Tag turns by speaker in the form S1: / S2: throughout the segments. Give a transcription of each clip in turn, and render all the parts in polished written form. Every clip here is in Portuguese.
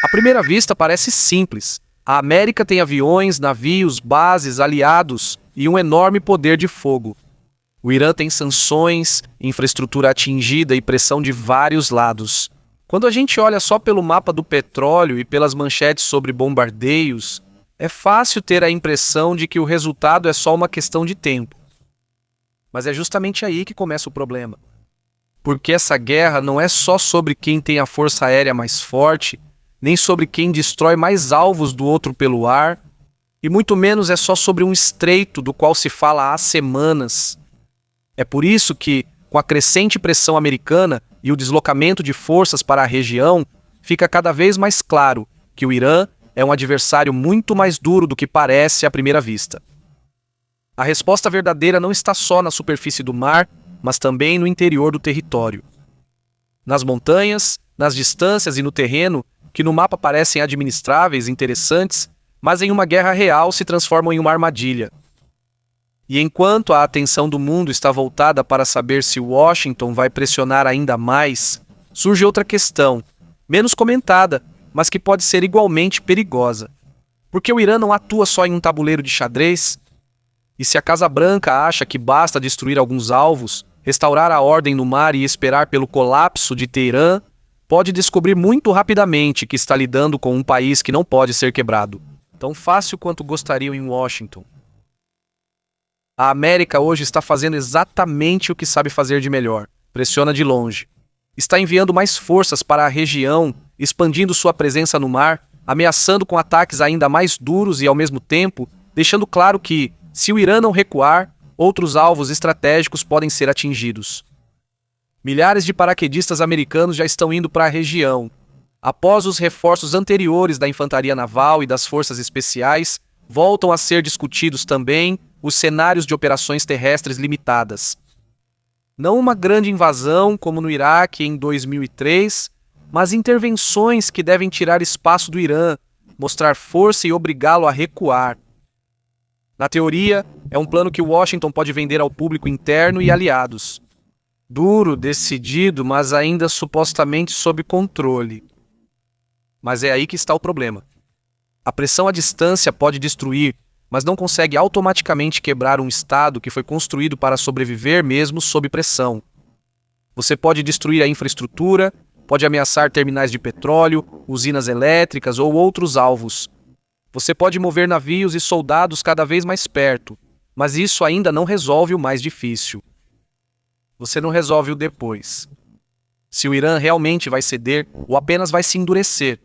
S1: À primeira vista parece simples. A América tem aviões, navios, bases, aliados e um enorme poder de fogo. O Irã tem sanções, infraestrutura atingida e pressão de vários lados. Quando a gente olha só pelo mapa do petróleo e pelas manchetes sobre bombardeios, é fácil ter a impressão de que o resultado é só uma questão de tempo. Mas é justamente aí que começa o problema. Porque essa guerra não é só sobre quem tem a força aérea mais forte, nem sobre quem destrói mais alvos do outro pelo ar, e muito menos é só sobre um estreito do qual se fala há semanas. É por isso que, com a crescente pressão americana e o deslocamento de forças para a região, fica cada vez mais claro que o Irã é um adversário muito mais duro do que parece à primeira vista. A resposta verdadeira não está só na superfície do mar, mas também no interior do território. Nas montanhas, nas distâncias e no terreno, que no mapa parecem administráveis e interessantes, mas em uma guerra real se transformam em uma armadilha. E enquanto a atenção do mundo está voltada para saber se Washington vai pressionar ainda mais, surge outra questão, menos comentada, mas que pode ser igualmente perigosa. Porque o Irã não atua só em um tabuleiro de xadrez? E se a Casa Branca acha que basta destruir alguns alvos, restaurar a ordem no mar e esperar pelo colapso de Teherã, pode descobrir muito rapidamente que está lidando com um país que não pode ser quebrado, tão fácil quanto gostariam em Washington. A América hoje está fazendo exatamente o que sabe fazer de melhor, pressiona de longe. Está enviando mais forças para a região, expandindo sua presença no mar, ameaçando com ataques ainda mais duros e, ao mesmo tempo, deixando claro que, se o Irã não recuar, outros alvos estratégicos podem ser atingidos. Milhares de paraquedistas americanos já estão indo para a região. Após os reforços anteriores da infantaria naval e das forças especiais, voltam a ser discutidos também os cenários de operações terrestres limitadas. Não uma grande invasão como no Iraque em 2003, mas intervenções que devem tirar espaço do Irã, mostrar força e obrigá-lo a recuar. Na teoria, é um plano que Washington pode vender ao público interno e aliados. Duro, decidido, mas ainda supostamente sob controle. Mas é aí que está o problema. A pressão à distância pode destruir, mas não consegue automaticamente quebrar um Estado que foi construído para sobreviver mesmo sob pressão. Você pode destruir a infraestrutura, pode ameaçar terminais de petróleo, usinas elétricas ou outros alvos. Você pode mover navios e soldados cada vez mais perto, mas isso ainda não resolve o mais difícil. Você não resolve o depois. Se o Irã realmente vai ceder ou apenas vai se endurecer.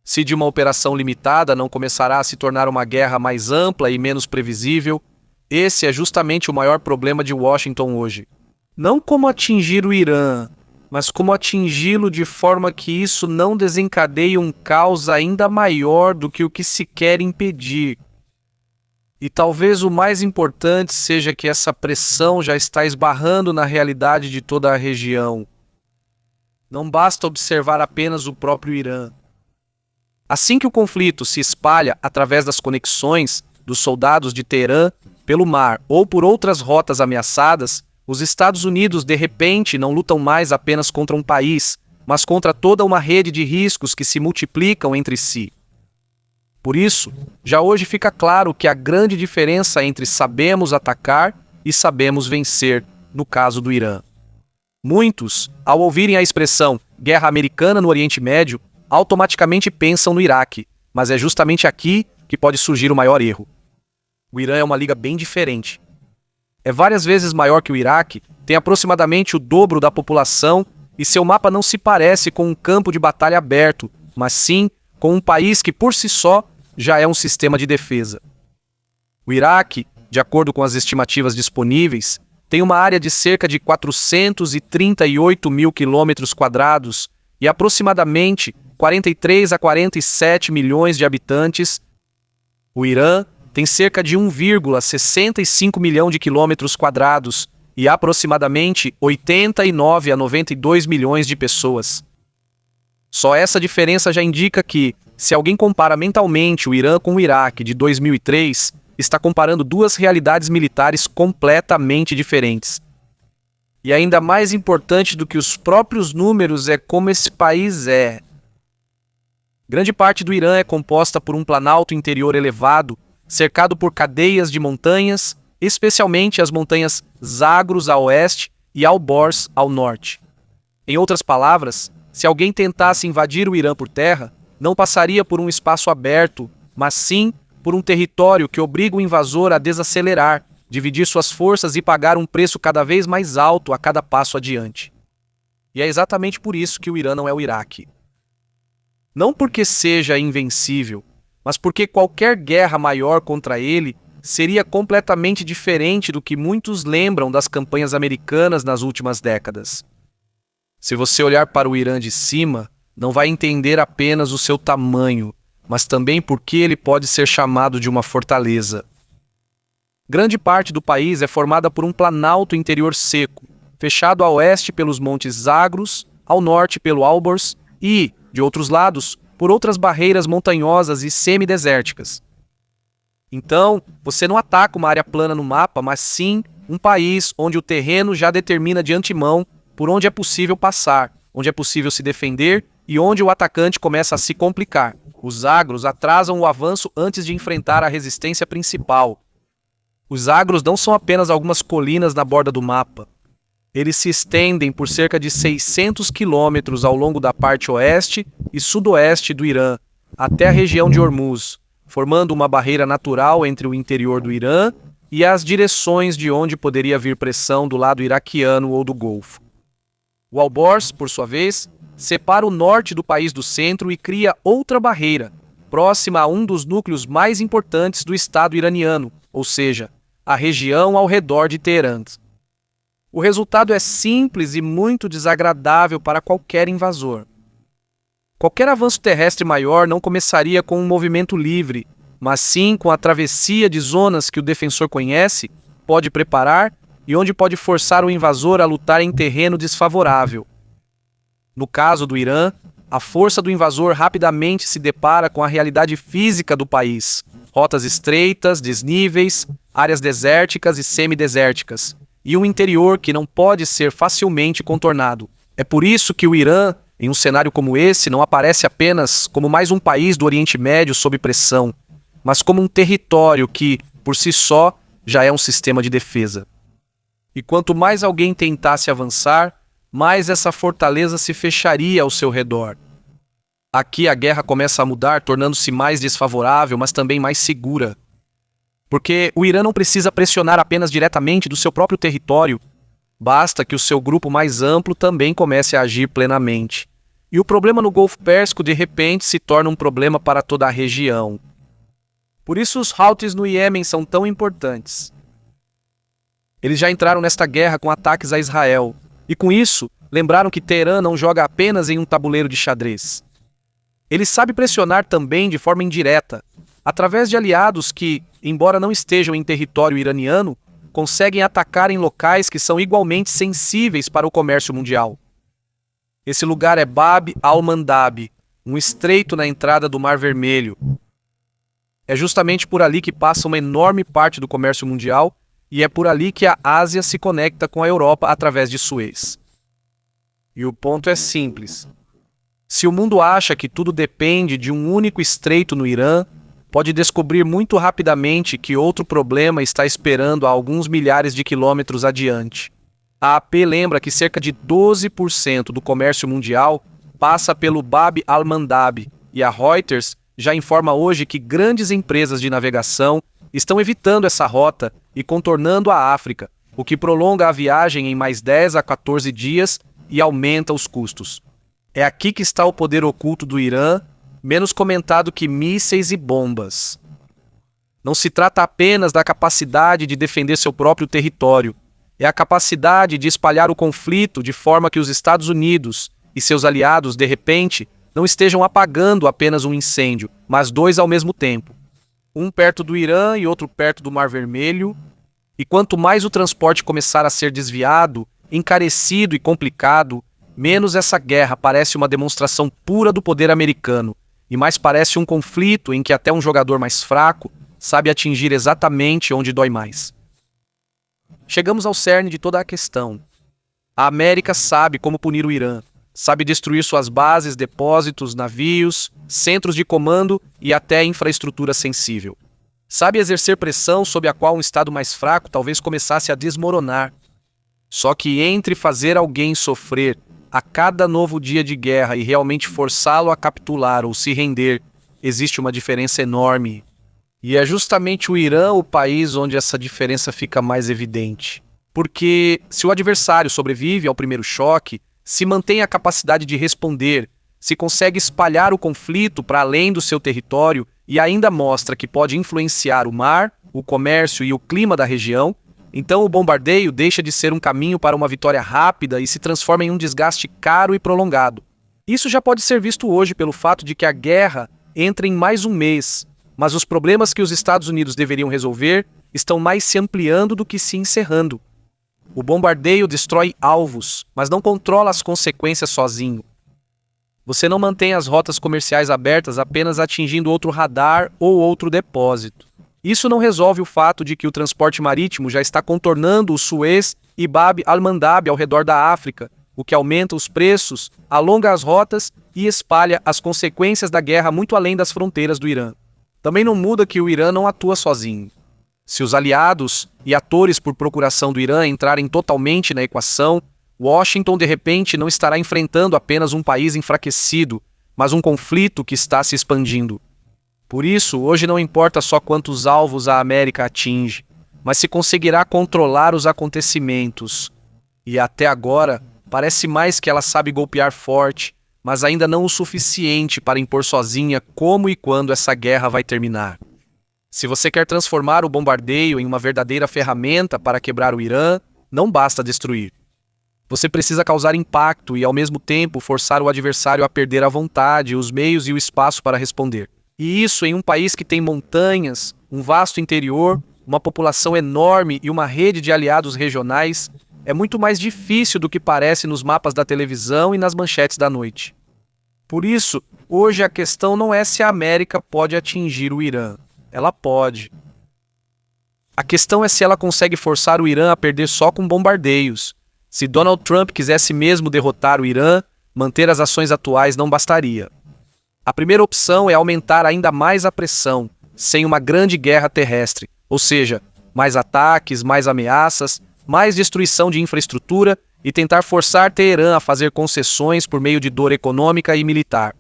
S1: Se de uma operação limitada não começará a se tornar uma guerra mais ampla e menos previsível, esse é justamente o maior problema de Washington hoje. Não como atingir o Irã, mas como atingi-lo de forma que isso não desencadeie um caos ainda maior do que o que se quer impedir. E talvez o mais importante seja que essa pressão já está esbarrando na realidade de toda a região. Não basta observar apenas o próprio Irã. Assim que o conflito se espalha através das conexões dos soldados de Teherã pelo mar ou por outras rotas ameaçadas, os Estados Unidos de repente não lutam mais apenas contra um país, mas contra toda uma rede de riscos que se multiplicam entre si. Por isso, já hoje fica claro que a grande diferença entre sabemos atacar e sabemos vencer, no caso do Irã. Muitos, ao ouvirem a expressão guerra americana no Oriente Médio, automaticamente pensam no Iraque, mas é justamente aqui que pode surgir o maior erro. O Irã é uma liga bem diferente. É várias vezes maior que o Iraque, tem aproximadamente o dobro da população e seu mapa não se parece com um campo de batalha aberto, mas sim com um país que por si só já é um sistema de defesa. O Iraque, de acordo com as estimativas disponíveis, tem uma área de cerca de 438 mil quilômetros quadrados e aproximadamente 43 a 47 milhões de habitantes. O Irã tem cerca de 1,65 milhão de quilômetros quadrados e aproximadamente 89 a 92 milhões de pessoas. Só essa diferença já indica que, se alguém compara mentalmente o Irã com o Iraque de 2003, está comparando duas realidades militares completamente diferentes. E ainda mais importante do que os próprios números é como esse país é. Grande parte do Irã é composta por um planalto interior elevado, cercado por cadeias de montanhas, especialmente as montanhas Zagros a oeste e Alborz ao norte. Em outras palavras, se alguém tentasse invadir o Irã por terra, não passaria por um espaço aberto, mas sim por um território que obriga o invasor a desacelerar, dividir suas forças e pagar um preço cada vez mais alto a cada passo adiante. E é exatamente por isso que o Irã não é o Iraque. Não porque seja invencível, mas porque qualquer guerra maior contra ele seria completamente diferente do que muitos lembram das campanhas americanas nas últimas décadas. Se você olhar para o Irã de cima, não vai entender apenas o seu tamanho, mas também porque ele pode ser chamado de uma fortaleza. Grande parte do país é formada por um planalto interior seco, fechado a oeste pelos montes Zagros, ao norte pelo Alborz e, de outros lados, por outras barreiras montanhosas e semidesérticas. Então, você não ataca uma área plana no mapa, mas sim um país onde o terreno já determina de antemão por onde é possível passar, onde é possível se defender e onde o atacante começa a se complicar. Os Zagros atrasam o avanço antes de enfrentar a resistência principal. Os Zagros não são apenas algumas colinas na borda do mapa. Eles se estendem por cerca de 600 quilômetros ao longo da parte oeste e sudoeste do Irã, até a região de Hormuz, formando uma barreira natural entre o interior do Irã e as direções de onde poderia vir pressão do lado iraquiano ou do Golfo. O Alborz, por sua vez, separa o norte do país do centro e cria outra barreira, próxima a um dos núcleos mais importantes do Estado iraniano, ou seja, a região ao redor de Teherã. O resultado é simples e muito desagradável para qualquer invasor. Qualquer avanço terrestre maior não começaria com um movimento livre, mas sim com a travessia de zonas que o defensor conhece, pode preparar e onde pode forçar o invasor a lutar em terreno desfavorável. No caso do Irã, a força do invasor rapidamente se depara com a realidade física do país: rotas estreitas, desníveis, áreas desérticas e semidesérticas, e um interior que não pode ser facilmente contornado. É por isso que o Irã, em um cenário como esse, não aparece apenas como mais um país do Oriente Médio sob pressão, mas como um território que, por si só, já é um sistema de defesa. E quanto mais alguém tentasse avançar, mais essa fortaleza se fecharia ao seu redor. Aqui a guerra começa a mudar, tornando-se mais desfavorável, mas também mais segura. Porque o Irã não precisa pressionar apenas diretamente do seu próprio território, basta que o seu grupo mais amplo também comece a agir plenamente. E o problema no Golfo Pérsico, de repente, se torna um problema para toda a região. Por isso os Houthis no Iêmen são tão importantes. Eles já entraram nesta guerra com ataques a Israel, e com isso, lembraram que Teherã não joga apenas em um tabuleiro de xadrez. Ele sabe pressionar também de forma indireta, através de aliados que, embora não estejam em território iraniano, conseguem atacar em locais que são igualmente sensíveis para o comércio mundial. Esse lugar é Bab al-Mandab, um estreito na entrada do Mar Vermelho. É justamente por ali que passa uma enorme parte do comércio mundial e é por ali que a Ásia se conecta com a Europa através de Suez. E o ponto é simples. Se o mundo acha que tudo depende de um único estreito no Irã, pode descobrir muito rapidamente que outro problema está esperando a alguns milhares de quilômetros adiante. A AP lembra que cerca de 12% do comércio mundial passa pelo Bab al-Mandab, e a Reuters já informa hoje que grandes empresas de navegação estão evitando essa rota e contornando a África, o que prolonga a viagem em mais 10 a 14 dias e aumenta os custos. É aqui que está o poder oculto do Irã, menos comentado que mísseis e bombas. Não se trata apenas da capacidade de defender seu próprio território, é a capacidade de espalhar o conflito de forma que os Estados Unidos e seus aliados, de repente, não estejam apagando apenas um incêndio, mas dois ao mesmo tempo. Um perto do Irã e outro perto do Mar Vermelho, e quanto mais o transporte começar a ser desviado, encarecido e complicado, menos essa guerra parece uma demonstração pura do poder americano, e mais parece um conflito em que até um jogador mais fraco sabe atingir exatamente onde dói mais. Chegamos ao cerne de toda a questão. A América sabe como punir o Irã, sabe destruir suas bases, depósitos, navios, centros de comando e até infraestrutura sensível. Sabe exercer pressão sob a qual um Estado mais fraco talvez começasse a desmoronar. Só que entre fazer alguém sofrer a cada novo dia de guerra e realmente forçá-lo a capitular ou se render, existe uma diferença enorme. E é justamente o Irã o país onde essa diferença fica mais evidente. Porque se o adversário sobrevive ao primeiro choque, se mantém a capacidade de responder, se consegue espalhar o conflito para além do seu território e ainda mostra que pode influenciar o mar, o comércio e o clima da região, então o bombardeio deixa de ser um caminho para uma vitória rápida e se transforma em um desgaste caro e prolongado. Isso já pode ser visto hoje pelo fato de que a guerra entra em mais um mês, mas os problemas que os Estados Unidos deveriam resolver estão mais se ampliando do que se encerrando. O bombardeio destrói alvos, mas não controla as consequências sozinho. Você não mantém as rotas comerciais abertas apenas atingindo outro radar ou outro depósito. Isso não resolve o fato de que o transporte marítimo já está contornando o Suez e Bab al-Mandab ao redor da África, o que aumenta os preços, alonga as rotas e espalha as consequências da guerra muito além das fronteiras do Irã. Também não muda que o Irã não atua sozinho. Se os aliados e atores por procuração do Irã entrarem totalmente na equação, Washington de repente não estará enfrentando apenas um país enfraquecido, mas um conflito que está se expandindo. Por isso, hoje não importa só quantos alvos a América atinge, mas se conseguirá controlar os acontecimentos. E até agora, parece mais que ela sabe golpear forte, mas ainda não o suficiente para impor sozinha como e quando essa guerra vai terminar. Se você quer transformar o bombardeio em uma verdadeira ferramenta para quebrar o Irã, não basta destruir. Você precisa causar impacto e, ao mesmo tempo, forçar o adversário a perder a vontade, os meios e o espaço para responder. E isso em um país que tem montanhas, um vasto interior, uma população enorme e uma rede de aliados regionais, é muito mais difícil do que parece nos mapas da televisão e nas manchetes da noite. Por isso, hoje a questão não é se a América pode atingir o Irã. Ela pode. A questão é se ela consegue forçar o Irã a perder só com bombardeios. Se Donald Trump quisesse mesmo derrotar o Irã, manter as ações atuais não bastaria. A primeira opção é aumentar ainda mais a pressão, sem uma grande guerra terrestre, ou seja, mais ataques, mais ameaças, mais destruição de infraestrutura e tentar forçar Teherã a fazer concessões por meio de dor econômica e militar.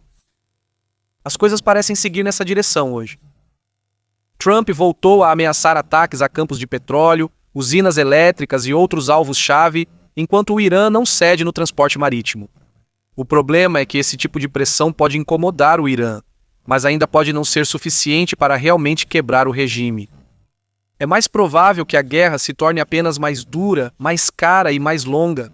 S1: As coisas parecem seguir nessa direção hoje. Trump voltou a ameaçar ataques a campos de petróleo, usinas elétricas e outros alvos-chave, enquanto o Irã não cede no transporte marítimo. O problema é que esse tipo de pressão pode incomodar o Irã, mas ainda pode não ser suficiente para realmente quebrar o regime. É mais provável que a guerra se torne apenas mais dura, mais cara e mais longa.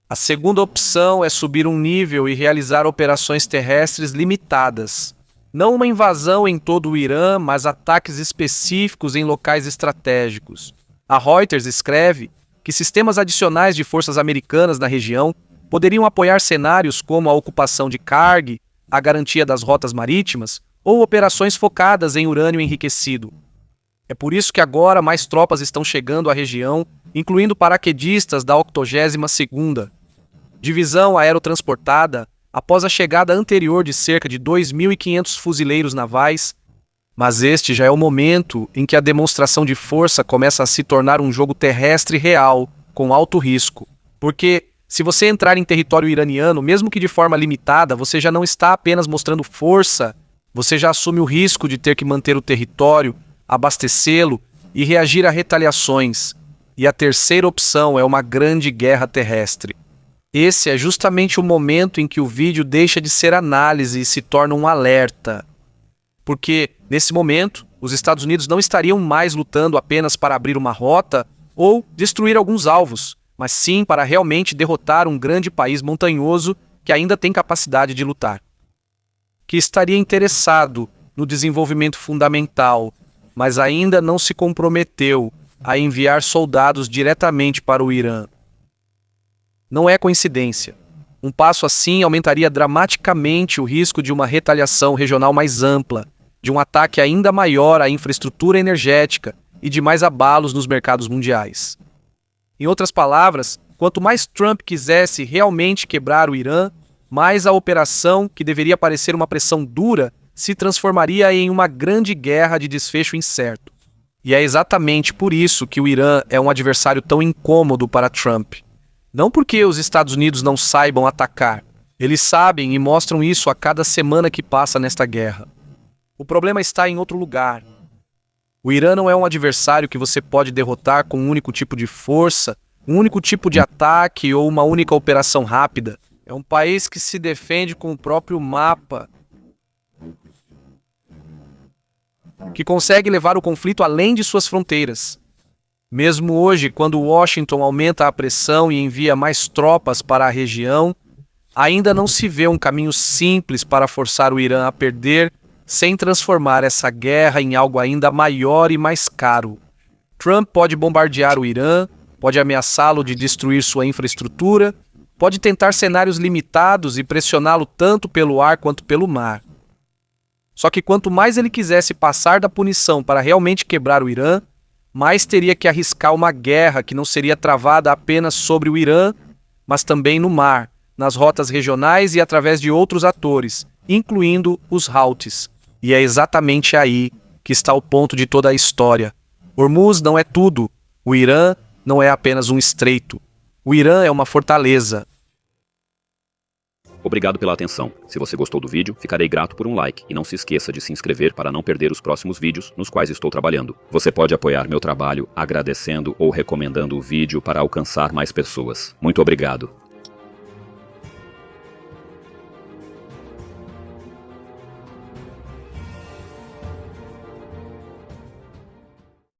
S1: A segunda opção é subir um nível e realizar operações terrestres limitadas. Não uma invasão em todo o Irã, mas ataques específicos em locais estratégicos. A Reuters escreve que sistemas adicionais de forças americanas na região poderiam apoiar cenários como a ocupação de Karg, a garantia das rotas marítimas ou operações focadas em urânio enriquecido. É por isso que agora mais tropas estão chegando à região, incluindo paraquedistas da 82ª Divisão Aerotransportada, após a chegada anterior de cerca de 2.500 fuzileiros navais. Mas este já é o momento em que a demonstração de força começa a se tornar um jogo terrestre real, com alto risco. Porque, se você entrar em território iraniano, mesmo que de forma limitada, você já não está apenas mostrando força, você já assume o risco de ter que manter o território, abastecê-lo e reagir a retaliações. E a terceira opção é uma grande guerra terrestre. Esse é justamente o momento em que o vídeo deixa de ser análise e se torna um alerta. Porque, nesse momento, os Estados Unidos não estariam mais lutando apenas para abrir uma rota ou destruir alguns alvos, mas sim para realmente derrotar um grande país montanhoso que ainda tem capacidade de lutar. Que estaria interessado no desenvolvimento fundamental, mas ainda não se comprometeu a enviar soldados diretamente para o Irã. Não é coincidência. Um passo assim aumentaria dramaticamente o risco de uma retaliação regional mais ampla, de um ataque ainda maior à infraestrutura energética e de mais abalos nos mercados mundiais. Em outras palavras, quanto mais Trump quisesse realmente quebrar o Irã, mais a operação, que deveria parecer uma pressão dura, se transformaria em uma grande guerra de desfecho incerto. E é exatamente por isso que o Irã é um adversário tão incômodo para Trump. Não porque os Estados Unidos não saibam atacar. Eles sabem e mostram isso a cada semana que passa nesta guerra. O problema está em outro lugar. O Irã não é um adversário que você pode derrotar com um único tipo de força, um único tipo de ataque ou uma única operação rápida. É um país que se defende com o próprio mapa, que consegue levar o conflito além de suas fronteiras. Mesmo hoje, quando Washington aumenta a pressão e envia mais tropas para a região, ainda não se vê um caminho simples para forçar o Irã a perder sem transformar essa guerra em algo ainda maior e mais caro. Trump pode bombardear o Irã, pode ameaçá-lo de destruir sua infraestrutura, pode tentar cenários limitados e pressioná-lo tanto pelo ar quanto pelo mar. Só que quanto mais ele quisesse passar da punição para realmente quebrar o Irã, mais teria que arriscar uma guerra que não seria travada apenas sobre o Irã, mas também no mar, nas rotas regionais e através de outros atores, incluindo os Houthis. E é exatamente aí que está o ponto de toda a história. Hormuz não é tudo. O Irã não é apenas um estreito. O Irã é uma fortaleza.
S2: Obrigado pela atenção. Se você gostou do vídeo, ficarei grato por um like e não se esqueça de se inscrever para não perder os próximos vídeos nos quais estou trabalhando. Você pode apoiar meu trabalho agradecendo ou recomendando o vídeo para alcançar mais pessoas. Muito obrigado.